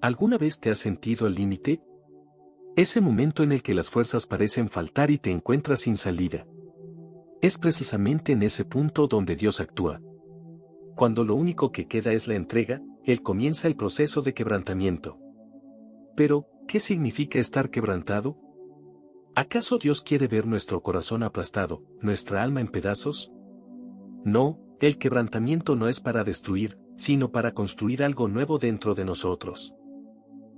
¿Alguna vez te has sentido al límite? Ese momento en el que las fuerzas parecen faltar y te encuentras sin salida. Es precisamente en ese punto donde Dios actúa. Cuando lo único que queda es la entrega, Él comienza el proceso de quebrantamiento. Pero, ¿qué significa estar quebrantado? ¿Acaso Dios quiere ver nuestro corazón aplastado, nuestra alma en pedazos? No, el quebrantamiento no es para destruir, sino para construir algo nuevo dentro de nosotros.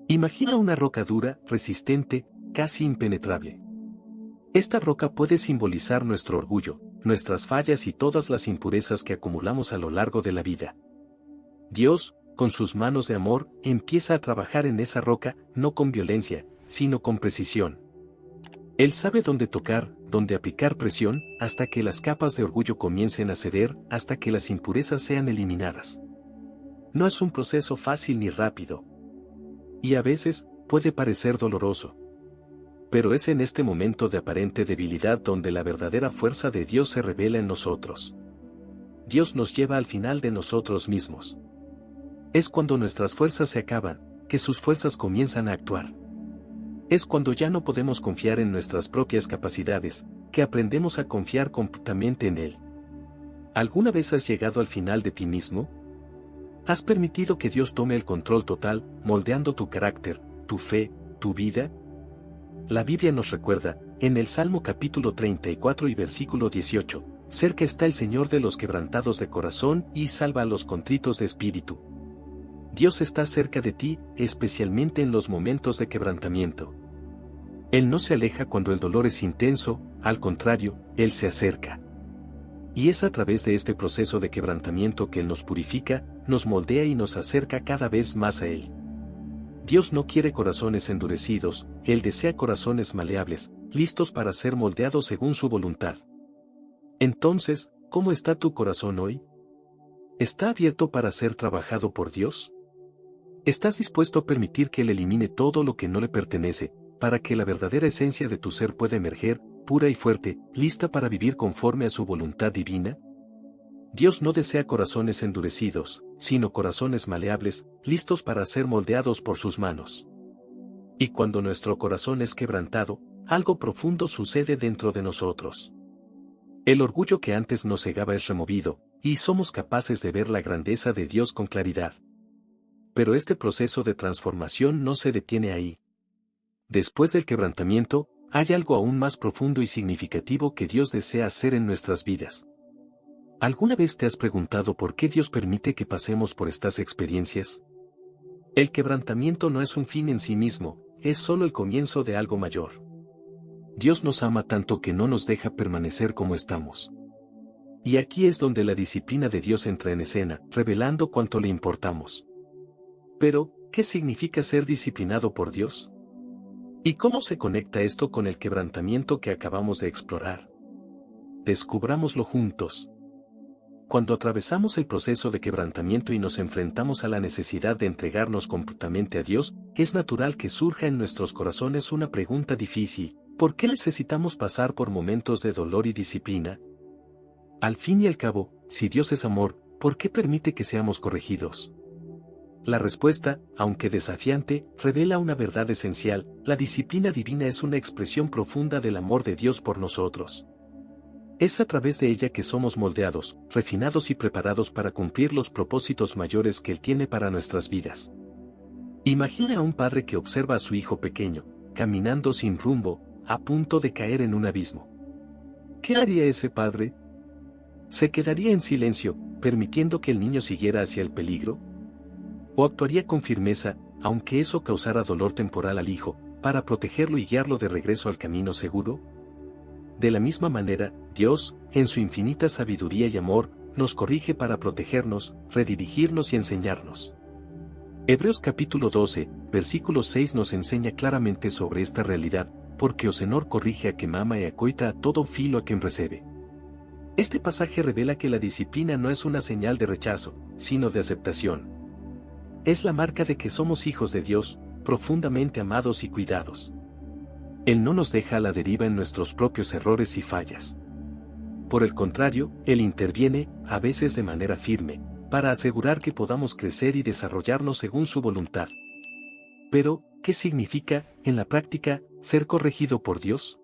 Imagina una roca dura, resistente, casi impenetrable. Esta roca puede simbolizar nuestro orgullo, nuestras fallas y todas las impurezas que acumulamos a lo largo de la vida. Dios, con sus manos de amor, empieza a trabajar en esa roca, no con violencia, sino con precisión. Él sabe dónde tocar, dónde aplicar presión, hasta que las capas de orgullo comiencen a ceder, hasta que las impurezas sean eliminadas. No es un proceso fácil ni rápido. Y a veces, puede parecer doloroso. Pero es en este momento de aparente debilidad donde la verdadera fuerza de Dios se revela en nosotros. Dios nos lleva al final de nosotros mismos. Es cuando nuestras fuerzas se acaban, que sus fuerzas comienzan a actuar. Es cuando ya no podemos confiar en nuestras propias capacidades, que aprendemos a confiar completamente en Él. ¿Alguna vez has llegado al final de ti mismo? ¿Has permitido que Dios tome el control total, moldeando tu carácter, tu fe, tu vida? La Biblia nos recuerda, en el Salmo capítulo 34 y versículo 18, cerca está el Señor de los quebrantados de corazón y salva a los contritos de espíritu. Dios está cerca de ti, especialmente en los momentos de quebrantamiento. Él no se aleja cuando el dolor es intenso, al contrario, Él se acerca. Y es a través de este proceso de quebrantamiento que Él nos purifica, nos moldea y nos acerca cada vez más a Él. Dios no quiere corazones endurecidos, Él desea corazones maleables, listos para ser moldeados según su voluntad. Entonces, ¿cómo está tu corazón hoy? ¿Está abierto para ser trabajado por Dios? ¿Estás dispuesto a permitir que Él elimine todo lo que no le pertenece, para que la verdadera esencia de tu ser pueda emerger, pura y fuerte, lista para vivir conforme a su voluntad divina? Dios no desea corazones endurecidos, sino corazones maleables, listos para ser moldeados por sus manos. Y cuando nuestro corazón es quebrantado, algo profundo sucede dentro de nosotros. El orgullo que antes nos cegaba es removido, y somos capaces de ver la grandeza de Dios con claridad. Pero este proceso de transformación no se detiene ahí. Después del quebrantamiento, hay algo aún más profundo y significativo que Dios desea hacer en nuestras vidas. ¿Alguna vez te has preguntado por qué Dios permite que pasemos por estas experiencias? El quebrantamiento no es un fin en sí mismo, es solo el comienzo de algo mayor. Dios nos ama tanto que no nos deja permanecer como estamos. Y aquí es donde la disciplina de Dios entra en escena, revelando cuánto le importamos. Pero, ¿qué significa ser disciplinado por Dios? ¿Y cómo se conecta esto con el quebrantamiento que acabamos de explorar? Descubrámoslo juntos. Cuando atravesamos el proceso de quebrantamiento y nos enfrentamos a la necesidad de entregarnos completamente a Dios, es natural que surja en nuestros corazones una pregunta difícil: ¿por qué necesitamos pasar por momentos de dolor y disciplina? Al fin y al cabo, si Dios es amor, ¿por qué permite que seamos corregidos? La respuesta, aunque desafiante, revela una verdad esencial: la disciplina divina es una expresión profunda del amor de Dios por nosotros. Es a través de ella que somos moldeados, refinados y preparados para cumplir los propósitos mayores que Él tiene para nuestras vidas. Imagina a un padre que observa a su hijo pequeño, caminando sin rumbo, a punto de caer en un abismo. ¿Qué haría ese padre? ¿Se quedaría en silencio, permitiendo que el niño siguiera hacia el peligro? ¿O actuaría con firmeza, aunque eso causara dolor temporal al hijo, para protegerlo y guiarlo de regreso al camino seguro? De la misma manera, Dios, en su infinita sabiduría y amor, nos corrige para protegernos, redirigirnos y enseñarnos. Hebreos capítulo 12, versículo 6 nos enseña claramente sobre esta realidad: porque o Señor corrige a quien ama y acoita a todo filo a quien recibe. Este pasaje revela que la disciplina no es una señal de rechazo, sino de aceptación. Es la marca de que somos hijos de Dios, profundamente amados y cuidados. Él no nos deja a la deriva en nuestros propios errores y fallas. Por el contrario, Él interviene, a veces de manera firme, para asegurar que podamos crecer y desarrollarnos según su voluntad. Pero, ¿qué significa, en la práctica, ser corregido por Dios?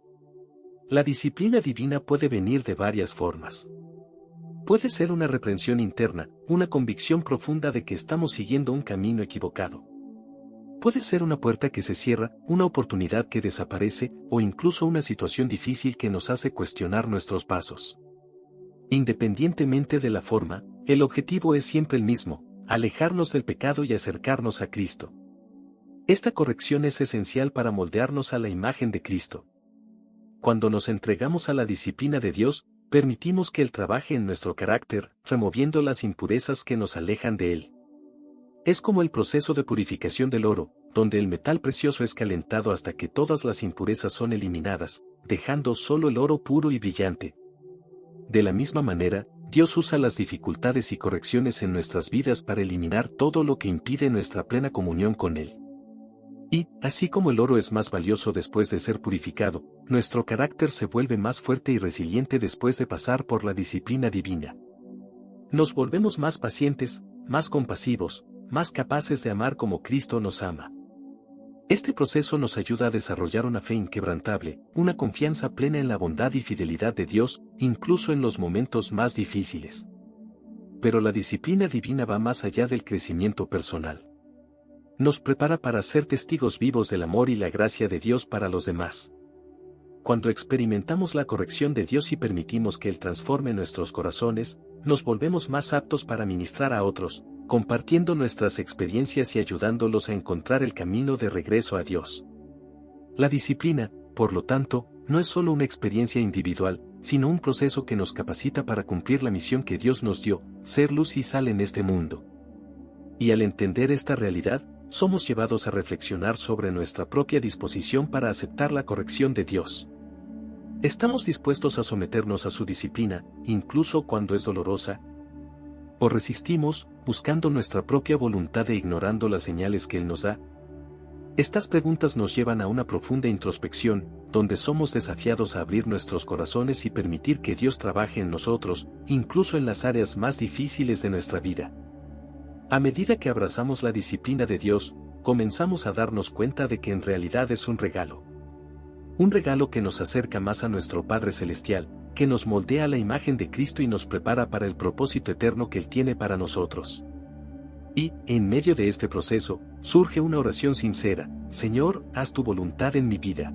La disciplina divina puede venir de varias formas. Puede ser una reprensión interna, una convicción profunda de que estamos siguiendo un camino equivocado. Puede ser una puerta que se cierra, una oportunidad que desaparece, o incluso una situación difícil que nos hace cuestionar nuestros pasos. Independientemente de la forma, el objetivo es siempre el mismo: alejarnos del pecado y acercarnos a Cristo. Esta corrección es esencial para moldearnos a la imagen de Cristo. Cuando nos entregamos a la disciplina de Dios, permitimos que Él trabaje en nuestro carácter, removiendo las impurezas que nos alejan de Él. Es como el proceso de purificación del oro, donde el metal precioso es calentado hasta que todas las impurezas son eliminadas, dejando solo el oro puro y brillante. De la misma manera, Dios usa las dificultades y correcciones en nuestras vidas para eliminar todo lo que impide nuestra plena comunión con Él. Y, así como el oro es más valioso después de ser purificado, nuestro carácter se vuelve más fuerte y resiliente después de pasar por la disciplina divina. Nos volvemos más pacientes, más compasivos, más capaces de amar como Cristo nos ama. Este proceso nos ayuda a desarrollar una fe inquebrantable, una confianza plena en la bondad y fidelidad de Dios, incluso en los momentos más difíciles. Pero la disciplina divina va más allá del crecimiento personal. Nos prepara para ser testigos vivos del amor y la gracia de Dios para los demás. Cuando experimentamos la corrección de Dios y permitimos que Él transforme nuestros corazones, nos volvemos más aptos para ministrar a otros, compartiendo nuestras experiencias y ayudándolos a encontrar el camino de regreso a Dios. La disciplina, por lo tanto, no es solo una experiencia individual, sino un proceso que nos capacita para cumplir la misión que Dios nos dio: ser luz y sal en este mundo. Y al entender esta realidad, somos llevados a reflexionar sobre nuestra propia disposición para aceptar la corrección de Dios. ¿Estamos dispuestos a someternos a su disciplina, incluso cuando es dolorosa? ¿O resistimos, buscando nuestra propia voluntad e ignorando las señales que Él nos da? Estas preguntas nos llevan a una profunda introspección, donde somos desafiados a abrir nuestros corazones y permitir que Dios trabaje en nosotros, incluso en las áreas más difíciles de nuestra vida. A medida que abrazamos la disciplina de Dios, comenzamos a darnos cuenta de que en realidad es un regalo. Un regalo que nos acerca más a nuestro Padre Celestial, que nos moldea a la imagen de Cristo y nos prepara para el propósito eterno que Él tiene para nosotros. Y, en medio de este proceso, surge una oración sincera: Señor, haz tu voluntad en mi vida.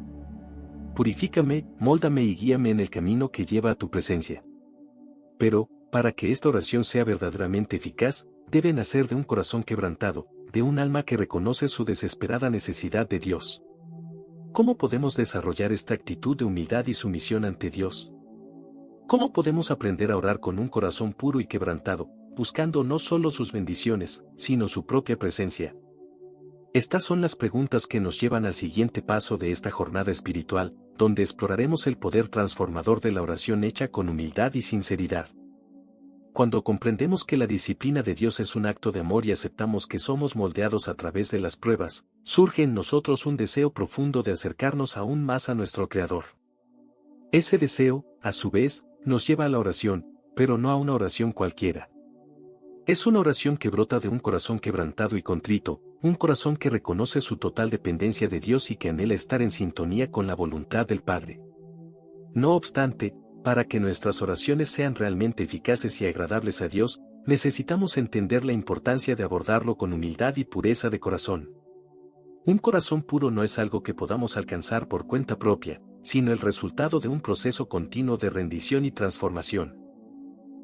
Purifícame, móldame y guíame en el camino que lleva a tu presencia. Pero, para que esta oración sea verdaderamente eficaz, debe nacer de un corazón quebrantado, de un alma que reconoce su desesperada necesidad de Dios. ¿Cómo podemos desarrollar esta actitud de humildad y sumisión ante Dios? ¿Cómo podemos aprender a orar con un corazón puro y quebrantado, buscando no solo sus bendiciones, sino su propia presencia? Estas son las preguntas que nos llevan al siguiente paso de esta jornada espiritual, donde exploraremos el poder transformador de la oración hecha con humildad y sinceridad. Cuando comprendemos que la disciplina de Dios es un acto de amor y aceptamos que somos moldeados a través de las pruebas, surge en nosotros un deseo profundo de acercarnos aún más a nuestro Creador. Ese deseo, a su vez, nos lleva a la oración, pero no a una oración cualquiera. Es una oración que brota de un corazón quebrantado y contrito, un corazón que reconoce su total dependencia de Dios y que anhela estar en sintonía con la voluntad del Padre. No obstante, para que nuestras oraciones sean realmente eficaces y agradables a Dios, necesitamos entender la importancia de abordarlo con humildad y pureza de corazón. Un corazón puro no es algo que podamos alcanzar por cuenta propia, sino el resultado de un proceso continuo de rendición y transformación.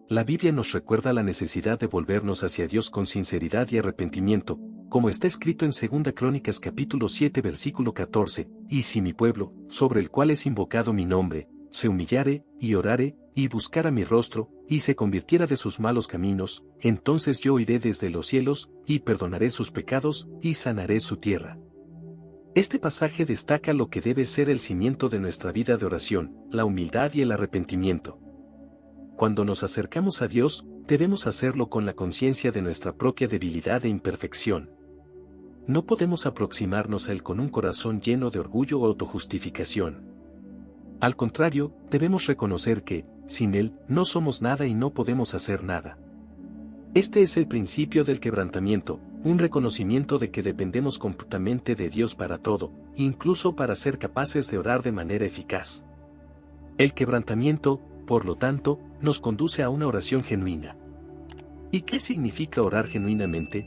La Biblia nos recuerda la necesidad de volvernos hacia Dios con sinceridad y arrepentimiento, como está escrito en 2 Crónicas capítulo 7 versículo 14, y si mi pueblo, sobre el cual es invocado mi nombre, se humillare, y orare, y buscara mi rostro, y se convirtiera de sus malos caminos, entonces yo oiré desde los cielos, y perdonaré sus pecados, y sanaré su tierra. Este pasaje destaca lo que debe ser el cimiento de nuestra vida de oración: la humildad y el arrepentimiento. Cuando nos acercamos a Dios, debemos hacerlo con la conciencia de nuestra propia debilidad e imperfección. No podemos aproximarnos a Él con un corazón lleno de orgullo o autojustificación. Al contrario, debemos reconocer que, sin Él, no somos nada y no podemos hacer nada. Este es el principio del quebrantamiento, un reconocimiento de que dependemos completamente de Dios para todo, incluso para ser capaces de orar de manera eficaz. El quebrantamiento, por lo tanto, nos conduce a una oración genuina. ¿Y qué significa orar genuinamente?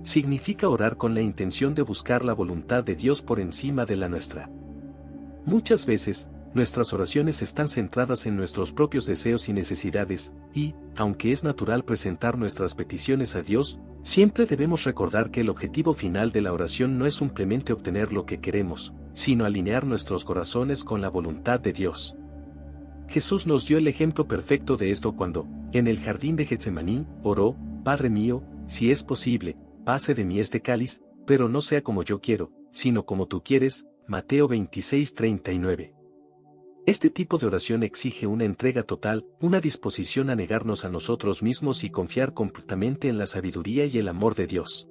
Significa orar con la intención de buscar la voluntad de Dios por encima de la nuestra. Muchas veces, nuestras oraciones están centradas en nuestros propios deseos y necesidades, y, aunque es natural presentar nuestras peticiones a Dios, siempre debemos recordar que el objetivo final de la oración no es simplemente obtener lo que queremos, sino alinear nuestros corazones con la voluntad de Dios. Jesús nos dio el ejemplo perfecto de esto cuando, en el jardín de Getsemaní, oró: Padre mío, si es posible, pase de mí este cáliz, pero no sea como yo quiero, sino como tú quieres. Mateo 26:39. Este tipo de oración exige una entrega total, una disposición a negarnos a nosotros mismos y confiar completamente en la sabiduría y el amor de Dios.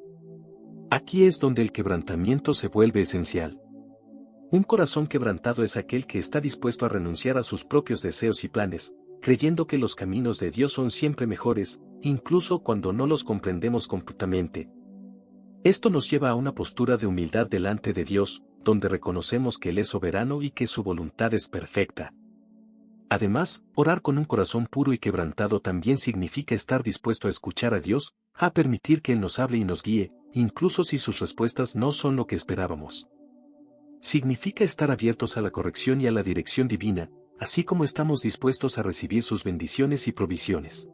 Aquí es donde el quebrantamiento se vuelve esencial. Un corazón quebrantado es aquel que está dispuesto a renunciar a sus propios deseos y planes, creyendo que los caminos de Dios son siempre mejores, incluso cuando no los comprendemos completamente. Esto nos lleva a una postura de humildad delante de Dios, donde reconocemos que Él es soberano y que su voluntad es perfecta. Además, orar con un corazón puro y quebrantado también significa estar dispuesto a escuchar a Dios, a permitir que Él nos hable y nos guíe, incluso si sus respuestas no son lo que esperábamos. Significa estar abiertos a la corrección y a la dirección divina, así como estamos dispuestos a recibir sus bendiciones y provisiones.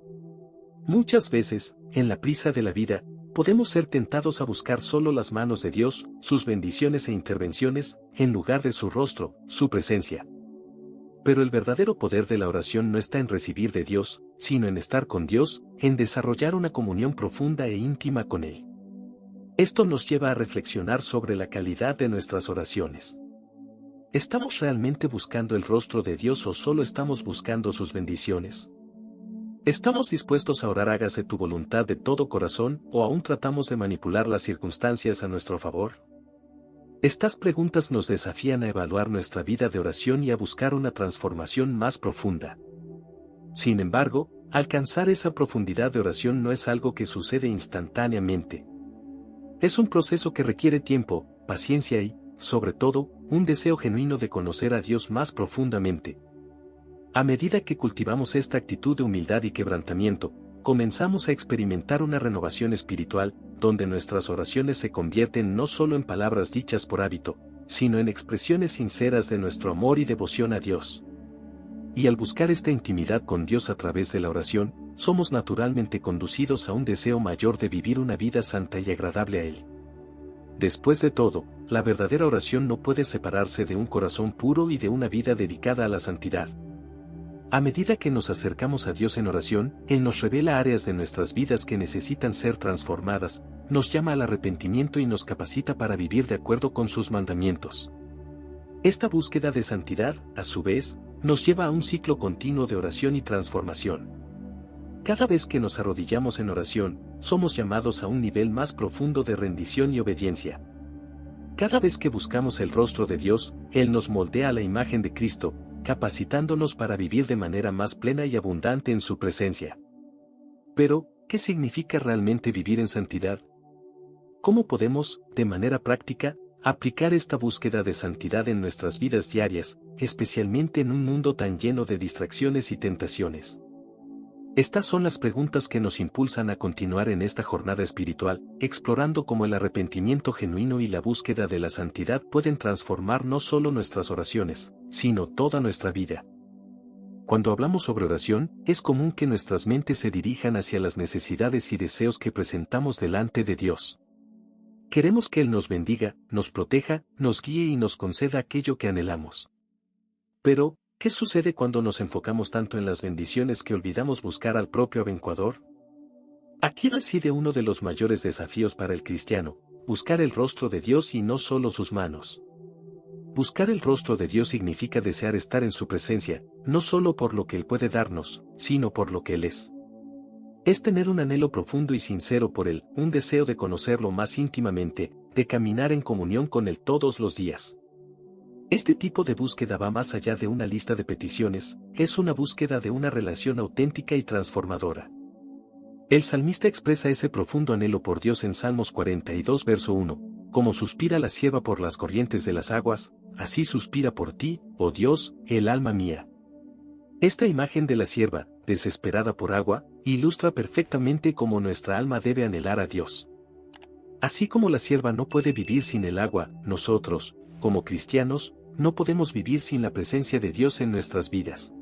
Muchas veces, en la prisa de la vida, podemos ser tentados a buscar solo las manos de Dios, sus bendiciones e intervenciones, en lugar de su rostro, su presencia. Pero el verdadero poder de la oración no está en recibir de Dios, sino en estar con Dios, en desarrollar una comunión profunda e íntima con Él. Esto nos lleva a reflexionar sobre la calidad de nuestras oraciones. ¿Estamos realmente buscando el rostro de Dios o solo estamos buscando sus bendiciones? ¿Estamos dispuestos a orar hágase tu voluntad de todo corazón o aún tratamos de manipular las circunstancias a nuestro favor? Estas preguntas nos desafían a evaluar nuestra vida de oración y a buscar una transformación más profunda. Sin embargo, alcanzar esa profundidad de oración no es algo que sucede instantáneamente. Es un proceso que requiere tiempo, paciencia y, sobre todo, un deseo genuino de conocer a Dios más profundamente. A medida que cultivamos esta actitud de humildad y quebrantamiento, comenzamos a experimentar una renovación espiritual, donde nuestras oraciones se convierten no solo en palabras dichas por hábito, sino en expresiones sinceras de nuestro amor y devoción a Dios. Y al buscar esta intimidad con Dios a través de la oración, somos naturalmente conducidos a un deseo mayor de vivir una vida santa y agradable a Él. Después de todo, la verdadera oración no puede separarse de un corazón puro y de una vida dedicada a la santidad. A medida que nos acercamos a Dios en oración, Él nos revela áreas de nuestras vidas que necesitan ser transformadas, nos llama al arrepentimiento y nos capacita para vivir de acuerdo con sus mandamientos. Esta búsqueda de santidad, a su vez, nos lleva a un ciclo continuo de oración y transformación. Cada vez que nos arrodillamos en oración, somos llamados a un nivel más profundo de rendición y obediencia. Cada vez que buscamos el rostro de Dios, Él nos moldea a la imagen de Cristo, capacitándonos para vivir de manera más plena y abundante en su presencia. Pero, ¿qué significa realmente vivir en santidad? ¿Cómo podemos, de manera práctica, aplicar esta búsqueda de santidad en nuestras vidas diarias, especialmente en un mundo tan lleno de distracciones y tentaciones? Estas son las preguntas que nos impulsan a continuar en esta jornada espiritual, explorando cómo el arrepentimiento genuino y la búsqueda de la santidad pueden transformar no solo nuestras oraciones, sino toda nuestra vida. Cuando hablamos sobre oración, es común que nuestras mentes se dirijan hacia las necesidades y deseos que presentamos delante de Dios. Queremos que Él nos bendiga, nos proteja, nos guíe y nos conceda aquello que anhelamos. Pero, ¿qué sucede cuando nos enfocamos tanto en las bendiciones que olvidamos buscar al propio abencuador? Aquí reside uno de los mayores desafíos para el cristiano, buscar el rostro de Dios y no solo sus manos. Buscar el rostro de Dios significa desear estar en su presencia, no solo por lo que Él puede darnos, sino por lo que Él es. Es tener un anhelo profundo y sincero por Él, un deseo de conocerlo más íntimamente, de caminar en comunión con Él todos los días. Este tipo de búsqueda va más allá de una lista de peticiones, es una búsqueda de una relación auténtica y transformadora. El salmista expresa ese profundo anhelo por Dios en Salmos 42 verso 1, como suspira la sierva por las corrientes de las aguas, así suspira por ti, oh Dios, el alma mía. Esta imagen de la sierva, desesperada por agua, ilustra perfectamente cómo nuestra alma debe anhelar a Dios. Así como la sierva no puede vivir sin el agua, nosotros, como cristianos, no podemos vivir sin la presencia de Dios en nuestras vidas.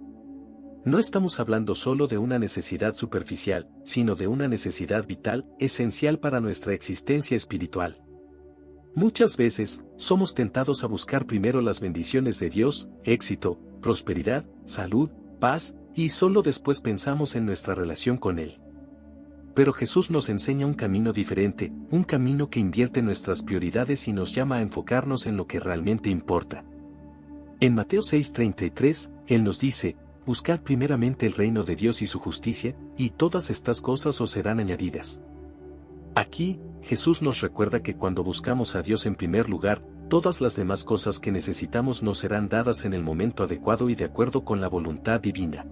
No estamos hablando solo de una necesidad superficial, sino de una necesidad vital, esencial para nuestra existencia espiritual. Muchas veces, somos tentados a buscar primero las bendiciones de Dios, éxito, prosperidad, salud, paz, y solo después pensamos en nuestra relación con Él. Pero Jesús nos enseña un camino diferente, un camino que invierte nuestras prioridades y nos llama a enfocarnos en lo que realmente importa. En Mateo 6:33, Él nos dice, buscad primeramente el reino de Dios y su justicia, y todas estas cosas os serán añadidas. Aquí, Jesús nos recuerda que cuando buscamos a Dios en primer lugar, todas las demás cosas que necesitamos nos serán dadas en el momento adecuado y de acuerdo con la voluntad divina.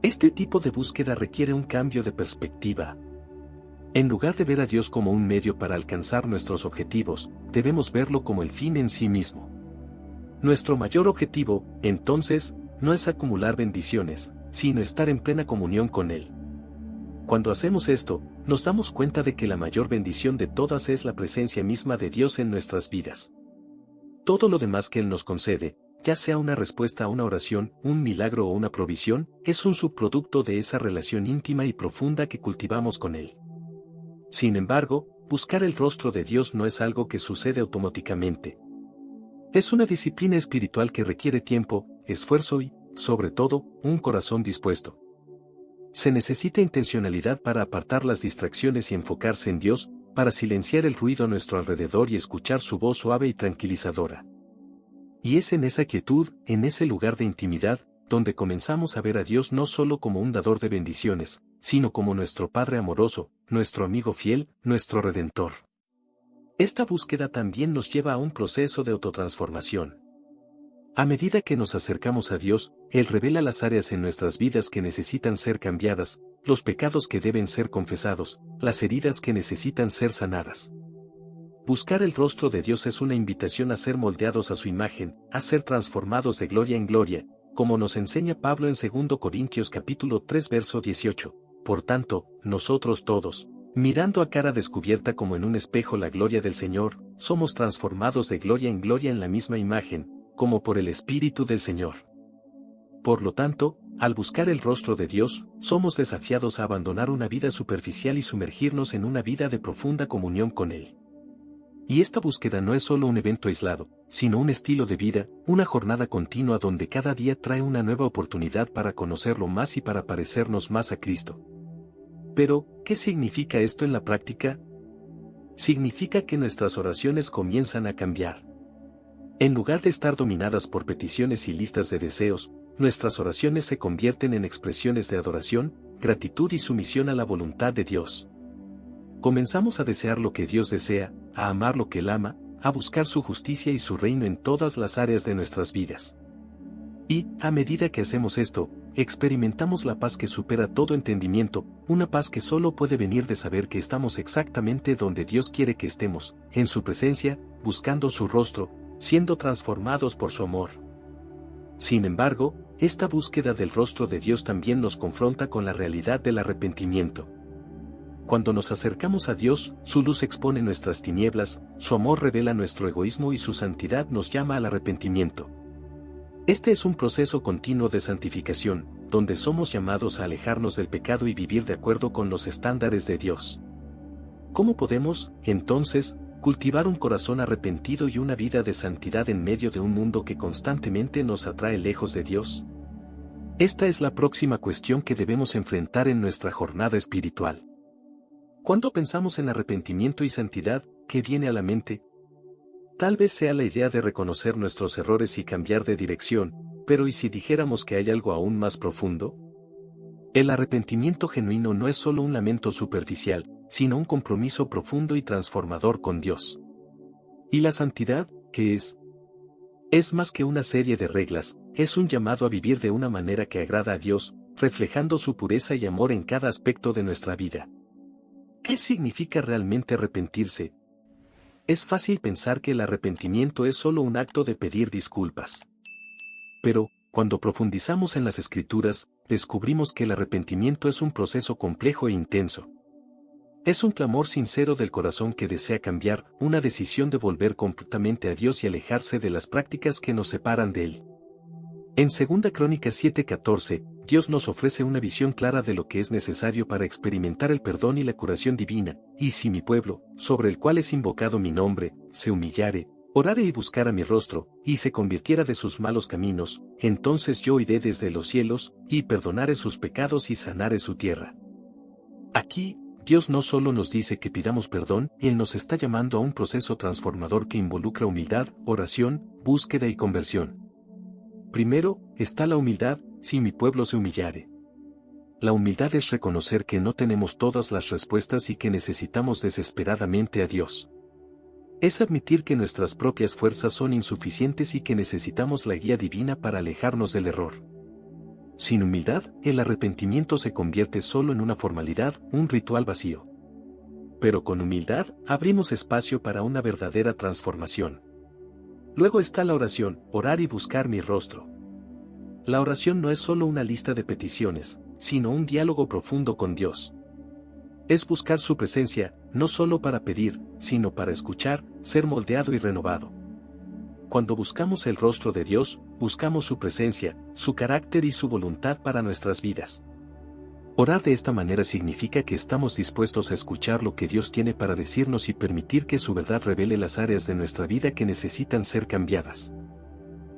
Este tipo de búsqueda requiere un cambio de perspectiva. En lugar de ver a Dios como un medio para alcanzar nuestros objetivos, debemos verlo como el fin en sí mismo. Nuestro mayor objetivo, entonces, no es acumular bendiciones, sino estar en plena comunión con Él. Cuando hacemos esto, nos damos cuenta de que la mayor bendición de todas es la presencia misma de Dios en nuestras vidas. Todo lo demás que Él nos concede, ya sea una respuesta a una oración, un milagro o una provisión, es un subproducto de esa relación íntima y profunda que cultivamos con Él. Sin embargo, buscar el rostro de Dios no es algo que sucede automáticamente. Es una disciplina espiritual que requiere tiempo, esfuerzo y, sobre todo, un corazón dispuesto. Se necesita intencionalidad para apartar las distracciones y enfocarse en Dios, para silenciar el ruido a nuestro alrededor y escuchar su voz suave y tranquilizadora. Y es en esa quietud, en ese lugar de intimidad, donde comenzamos a ver a Dios no solo como un dador de bendiciones, sino como nuestro Padre amoroso, nuestro amigo fiel, nuestro Redentor. Esta búsqueda también nos lleva a un proceso de autotransformación. A medida que nos acercamos a Dios, Él revela las áreas en nuestras vidas que necesitan ser cambiadas, los pecados que deben ser confesados, las heridas que necesitan ser sanadas. Buscar el rostro de Dios es una invitación a ser moldeados a su imagen, a ser transformados de gloria en gloria, como nos enseña Pablo en 2 Corintios capítulo 3 verso 18. Por tanto, nosotros todos, mirando a cara descubierta como en un espejo la gloria del Señor, somos transformados de gloria en gloria en la misma imagen, como por el Espíritu del Señor. Por lo tanto, al buscar el rostro de Dios, somos desafiados a abandonar una vida superficial y sumergirnos en una vida de profunda comunión con Él. Y esta búsqueda no es solo un evento aislado, sino un estilo de vida, una jornada continua donde cada día trae una nueva oportunidad para conocerlo más y para parecernos más a Cristo. Pero, ¿qué significa esto en la práctica? Significa que nuestras oraciones comienzan a cambiar. En lugar de estar dominadas por peticiones y listas de deseos, nuestras oraciones se convierten en expresiones de adoración, gratitud y sumisión a la voluntad de Dios. Comenzamos a desear lo que Dios desea, a amar lo que Él ama, a buscar su justicia y su reino en todas las áreas de nuestras vidas. Y, a medida que hacemos esto, experimentamos la paz que supera todo entendimiento, una paz que solo puede venir de saber que estamos exactamente donde Dios quiere que estemos, en su presencia, buscando su rostro, siendo transformados por su amor. Sin embargo, esta búsqueda del rostro de Dios también nos confronta con la realidad del arrepentimiento. Cuando nos acercamos a Dios, su luz expone nuestras tinieblas, su amor revela nuestro egoísmo y su santidad nos llama al arrepentimiento. Este es un proceso continuo de santificación, donde somos llamados a alejarnos del pecado y vivir de acuerdo con los estándares de Dios. ¿Cómo podemos, entonces, cultivar un corazón arrepentido y una vida de santidad en medio de un mundo que constantemente nos atrae lejos de Dios? Esta es la próxima cuestión que debemos enfrentar en nuestra jornada espiritual. Cuando pensamos en arrepentimiento y santidad, ¿qué viene a la mente? Tal vez sea la idea de reconocer nuestros errores y cambiar de dirección, pero ¿y si dijéramos que hay algo aún más profundo? El arrepentimiento genuino no es solo un lamento superficial, sino un compromiso profundo y transformador con Dios. ¿Y la santidad, qué es? Es más que una serie de reglas, es un llamado a vivir de una manera que agrada a Dios, reflejando su pureza y amor en cada aspecto de nuestra vida. ¿Qué significa realmente arrepentirse? Es fácil pensar que el arrepentimiento es solo un acto de pedir disculpas. Pero, cuando profundizamos en las Escrituras, descubrimos que el arrepentimiento es un proceso complejo e intenso. Es un clamor sincero del corazón que desea cambiar, una decisión de volver completamente a Dios y alejarse de las prácticas que nos separan de Él. En 2 Crónicas 7:14, Dios nos ofrece una visión clara de lo que es necesario para experimentar el perdón y la curación divina, y si mi pueblo, sobre el cual es invocado mi nombre, se humillare, orare y buscara mi rostro, y se convirtiera de sus malos caminos, entonces yo iré desde los cielos, y perdonaré sus pecados y sanaré su tierra. Aquí, Dios no solo nos dice que pidamos perdón, Él nos está llamando a un proceso transformador que involucra humildad, oración, búsqueda y conversión. Primero, está la humildad, si mi pueblo se humillare. La humildad es reconocer que no tenemos todas las respuestas y que necesitamos desesperadamente a Dios. Es admitir que nuestras propias fuerzas son insuficientes y que necesitamos la guía divina para alejarnos del error. Sin humildad, el arrepentimiento se convierte solo en una formalidad, un ritual vacío. Pero con humildad, abrimos espacio para una verdadera transformación. Luego está la oración, orar y buscar mi rostro. La oración no es solo una lista de peticiones, sino un diálogo profundo con Dios. Es buscar su presencia, no solo para pedir, sino para escuchar, ser moldeado y renovado. Cuando buscamos el rostro de Dios, buscamos su presencia, su carácter y su voluntad para nuestras vidas. Orar de esta manera significa que estamos dispuestos a escuchar lo que Dios tiene para decirnos y permitir que su verdad revele las áreas de nuestra vida que necesitan ser cambiadas.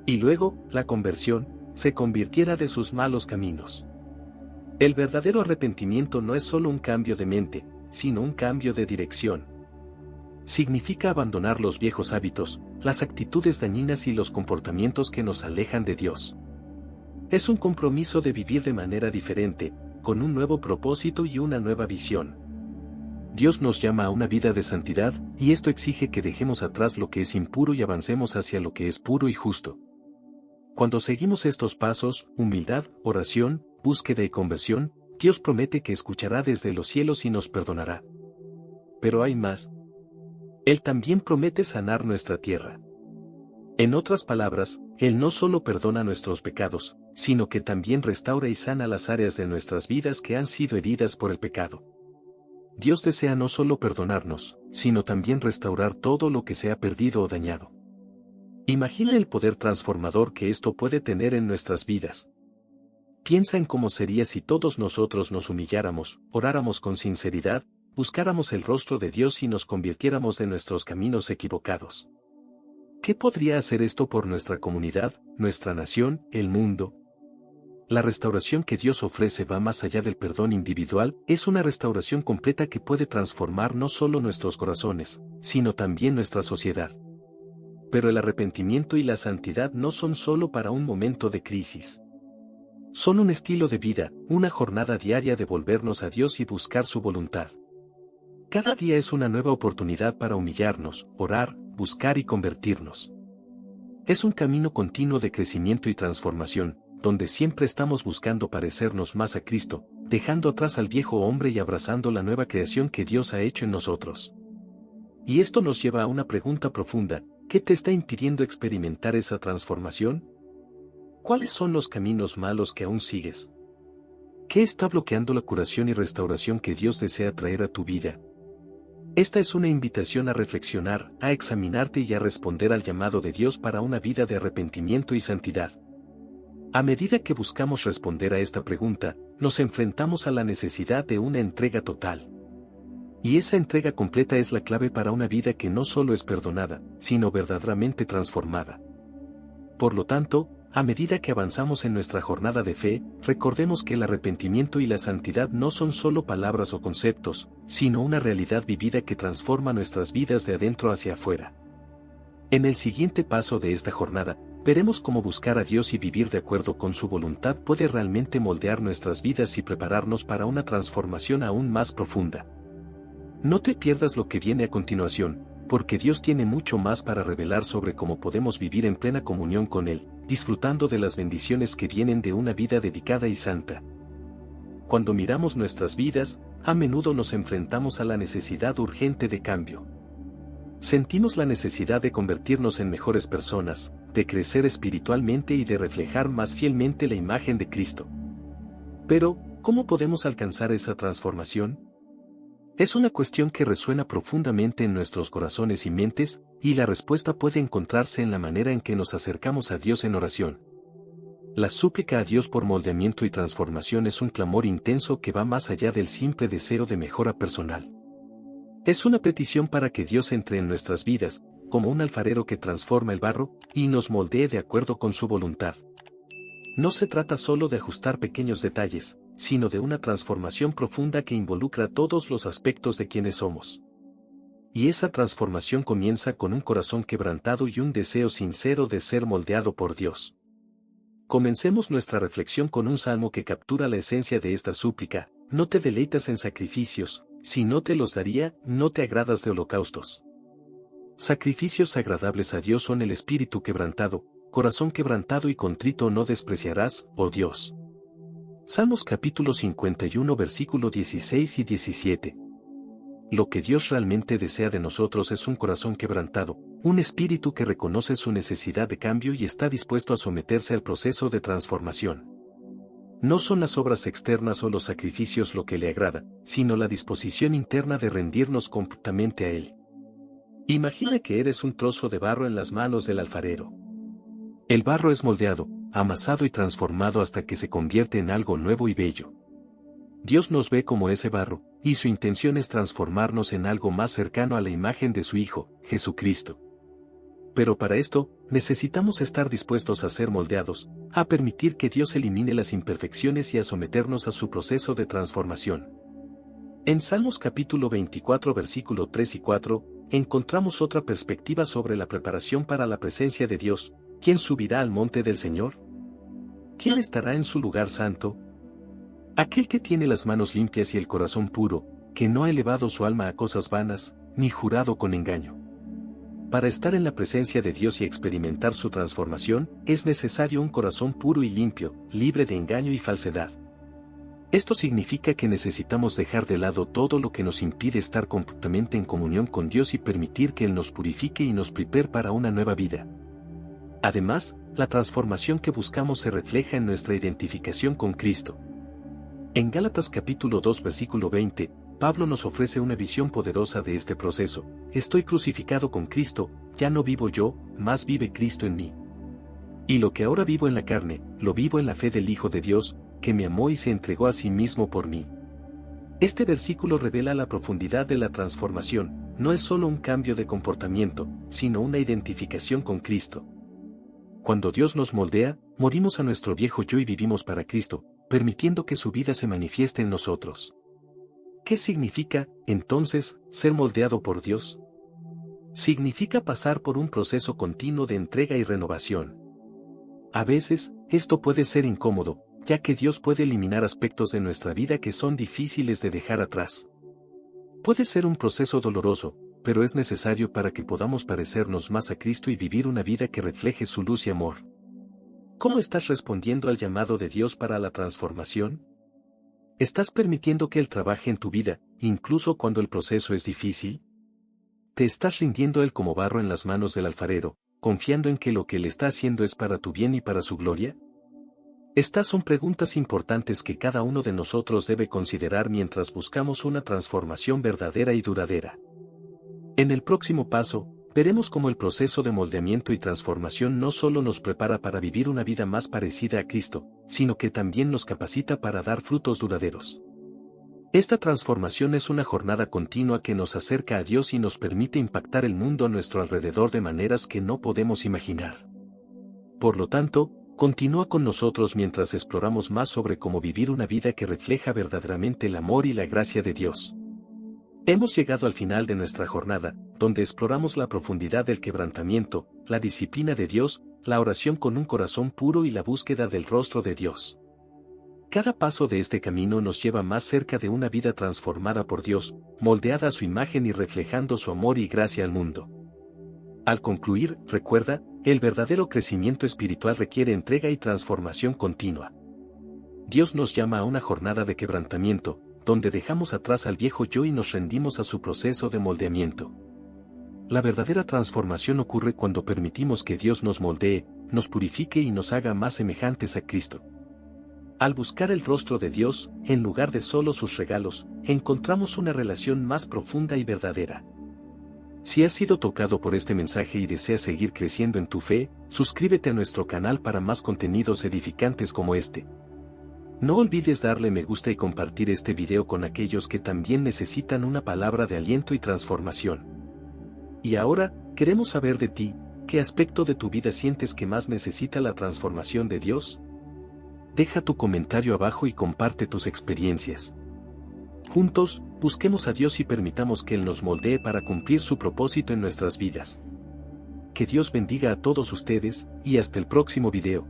Y luego, la conversión, se convirtiera de sus malos caminos. El verdadero arrepentimiento no es solo un cambio de mente, sino un cambio de dirección. Significa abandonar los viejos hábitos, las actitudes dañinas y los comportamientos que nos alejan de Dios. Es un compromiso de vivir de manera diferente, con un nuevo propósito y una nueva visión. Dios nos llama a una vida de santidad, y esto exige que dejemos atrás lo que es impuro y avancemos hacia lo que es puro y justo. Cuando seguimos estos pasos, humildad, oración, búsqueda y conversión, Dios promete que escuchará desde los cielos y nos perdonará. Pero hay más. Él también promete sanar nuestra tierra. En otras palabras, Él no solo perdona nuestros pecados, sino que también restaura y sana las áreas de nuestras vidas que han sido heridas por el pecado. Dios desea no solo perdonarnos, sino también restaurar todo lo que se ha perdido o dañado. Imagina el poder transformador que esto puede tener en nuestras vidas. Piensa en cómo sería si todos nosotros nos humilláramos, oráramos con sinceridad, buscáramos el rostro de Dios y nos convirtiéramos de nuestros caminos equivocados. ¿Qué podría hacer esto por nuestra comunidad, nuestra nación, el mundo? La restauración que Dios ofrece va más allá del perdón individual, es una restauración completa que puede transformar no solo nuestros corazones, sino también nuestra sociedad. Pero el arrepentimiento y la santidad no son solo para un momento de crisis. Son un estilo de vida, una jornada diaria de volvernos a Dios y buscar su voluntad. Cada día es una nueva oportunidad para humillarnos, orar, buscar y convertirnos. Es un camino continuo de crecimiento y transformación, donde siempre estamos buscando parecernos más a Cristo, dejando atrás al viejo hombre y abrazando la nueva creación que Dios ha hecho en nosotros. Y esto nos lleva a una pregunta profunda: ¿qué te está impidiendo experimentar esa transformación? ¿Cuáles son los caminos malos que aún sigues? ¿Qué está bloqueando la curación y restauración que Dios desea traer a tu vida? Esta es una invitación a reflexionar, a examinarte y a responder al llamado de Dios para una vida de arrepentimiento y santidad. A medida que buscamos responder a esta pregunta, nos enfrentamos a la necesidad de una entrega total. Y esa entrega completa es la clave para una vida que no solo es perdonada, sino verdaderamente transformada. Por lo tanto, a medida que avanzamos en nuestra jornada de fe, recordemos que el arrepentimiento y la santidad no son solo palabras o conceptos, sino una realidad vivida que transforma nuestras vidas de adentro hacia afuera. En el siguiente paso de esta jornada, veremos cómo buscar a Dios y vivir de acuerdo con su voluntad puede realmente moldear nuestras vidas y prepararnos para una transformación aún más profunda. No te pierdas lo que viene a continuación, porque Dios tiene mucho más para revelar sobre cómo podemos vivir en plena comunión con Él, disfrutando de las bendiciones que vienen de una vida dedicada y santa. Cuando miramos nuestras vidas, a menudo nos enfrentamos a la necesidad urgente de cambio. Sentimos la necesidad de convertirnos en mejores personas, de crecer espiritualmente y de reflejar más fielmente la imagen de Cristo. Pero, ¿cómo podemos alcanzar esa transformación? Es una cuestión que resuena profundamente en nuestros corazones y mentes, y la respuesta puede encontrarse en la manera en que nos acercamos a Dios en oración. La súplica a Dios por moldeamiento y transformación es un clamor intenso que va más allá del simple deseo de mejora personal. Es una petición para que Dios entre en nuestras vidas, como un alfarero que transforma el barro, y nos moldee de acuerdo con su voluntad. No se trata solo de ajustar pequeños detalles, sino de una transformación profunda que involucra todos los aspectos de quienes somos. Y esa transformación comienza con un corazón quebrantado y un deseo sincero de ser moldeado por Dios. Comencemos nuestra reflexión con un salmo que captura la esencia de esta súplica: no te deleitas en sacrificios, si no te los daría, no te agradas de holocaustos. Sacrificios agradables a Dios son el espíritu quebrantado, corazón quebrantado y contrito no despreciarás, oh Dios. Salmos capítulo 51 versículo 16 y 17. Lo que Dios realmente desea de nosotros es un corazón quebrantado, un espíritu que reconoce su necesidad de cambio y está dispuesto a someterse al proceso de transformación. No son las obras externas o los sacrificios lo que le agrada, sino la disposición interna de rendirnos completamente a Él. Imagina que eres un trozo de barro en las manos del alfarero. El barro es moldeado, amasado y transformado hasta que se convierte en algo nuevo y bello. Dios nos ve como ese barro, y su intención es transformarnos en algo más cercano a la imagen de su Hijo, Jesucristo. Pero para esto, necesitamos estar dispuestos a ser moldeados, a permitir que Dios elimine las imperfecciones y a someternos a su proceso de transformación. En Salmos capítulo 24 versículo 3 y 4, encontramos otra perspectiva sobre la preparación para la presencia de Dios. ¿Quién subirá al monte del Señor? ¿Quién estará en su lugar santo? Aquel que tiene las manos limpias y el corazón puro, que no ha elevado su alma a cosas vanas, ni jurado con engaño. Para estar en la presencia de Dios y experimentar su transformación, es necesario un corazón puro y limpio, libre de engaño y falsedad. Esto significa que necesitamos dejar de lado todo lo que nos impide estar completamente en comunión con Dios y permitir que Él nos purifique y nos prepare para una nueva vida. Además, la transformación que buscamos se refleja en nuestra identificación con Cristo. En Gálatas capítulo 2 versículo 20, Pablo nos ofrece una visión poderosa de este proceso: estoy crucificado con Cristo, ya no vivo yo, mas vive Cristo en mí. Y lo que ahora vivo en la carne, lo vivo en la fe del Hijo de Dios, que me amó y se entregó a sí mismo por mí. Este versículo revela la profundidad de la transformación. No es solo un cambio de comportamiento, sino una identificación con Cristo. Cuando Dios nos moldea, morimos a nuestro viejo yo y vivimos para Cristo, permitiendo que su vida se manifieste en nosotros. ¿Qué significa, entonces, ser moldeado por Dios? Significa pasar por un proceso continuo de entrega y renovación. A veces, esto puede ser incómodo, ya que Dios puede eliminar aspectos de nuestra vida que son difíciles de dejar atrás. Puede ser un proceso doloroso, pero es necesario para que podamos parecernos más a Cristo y vivir una vida que refleje su luz y amor. ¿Cómo estás respondiendo al llamado de Dios para la transformación? ¿Estás permitiendo que Él trabaje en tu vida, incluso cuando el proceso es difícil? ¿Te estás rindiendo a Él como barro en las manos del alfarero, confiando en que lo que Él está haciendo es para tu bien y para su gloria? Estas son preguntas importantes que cada uno de nosotros debe considerar mientras buscamos una transformación verdadera y duradera. En el próximo paso, veremos cómo el proceso de moldeamiento y transformación no solo nos prepara para vivir una vida más parecida a Cristo, sino que también nos capacita para dar frutos duraderos. Esta transformación es una jornada continua que nos acerca a Dios y nos permite impactar el mundo a nuestro alrededor de maneras que no podemos imaginar. Por lo tanto, continúa con nosotros mientras exploramos más sobre cómo vivir una vida que refleja verdaderamente el amor y la gracia de Dios. Hemos llegado al final de nuestra jornada, donde exploramos la profundidad del quebrantamiento, la disciplina de Dios, la oración con un corazón puro y la búsqueda del rostro de Dios. Cada paso de este camino nos lleva más cerca de una vida transformada por Dios, moldeada a su imagen y reflejando su amor y gracia al mundo. Al concluir, recuerda, el verdadero crecimiento espiritual requiere entrega y transformación continua. Dios nos llama a una jornada de quebrantamiento, donde dejamos atrás al viejo yo y nos rendimos a su proceso de moldeamiento. La verdadera transformación ocurre cuando permitimos que Dios nos moldee, nos purifique y nos haga más semejantes a Cristo. Al buscar el rostro de Dios, en lugar de solo sus regalos, encontramos una relación más profunda y verdadera. Si has sido tocado por este mensaje y deseas seguir creciendo en tu fe, suscríbete a nuestro canal para más contenidos edificantes como este. No olvides darle me gusta y compartir este video con aquellos que también necesitan una palabra de aliento y transformación. Y ahora, queremos saber de ti, ¿qué aspecto de tu vida sientes que más necesita la transformación de Dios? Deja tu comentario abajo y comparte tus experiencias. Juntos, busquemos a Dios y permitamos que Él nos moldee para cumplir su propósito en nuestras vidas. Que Dios bendiga a todos ustedes, y hasta el próximo video.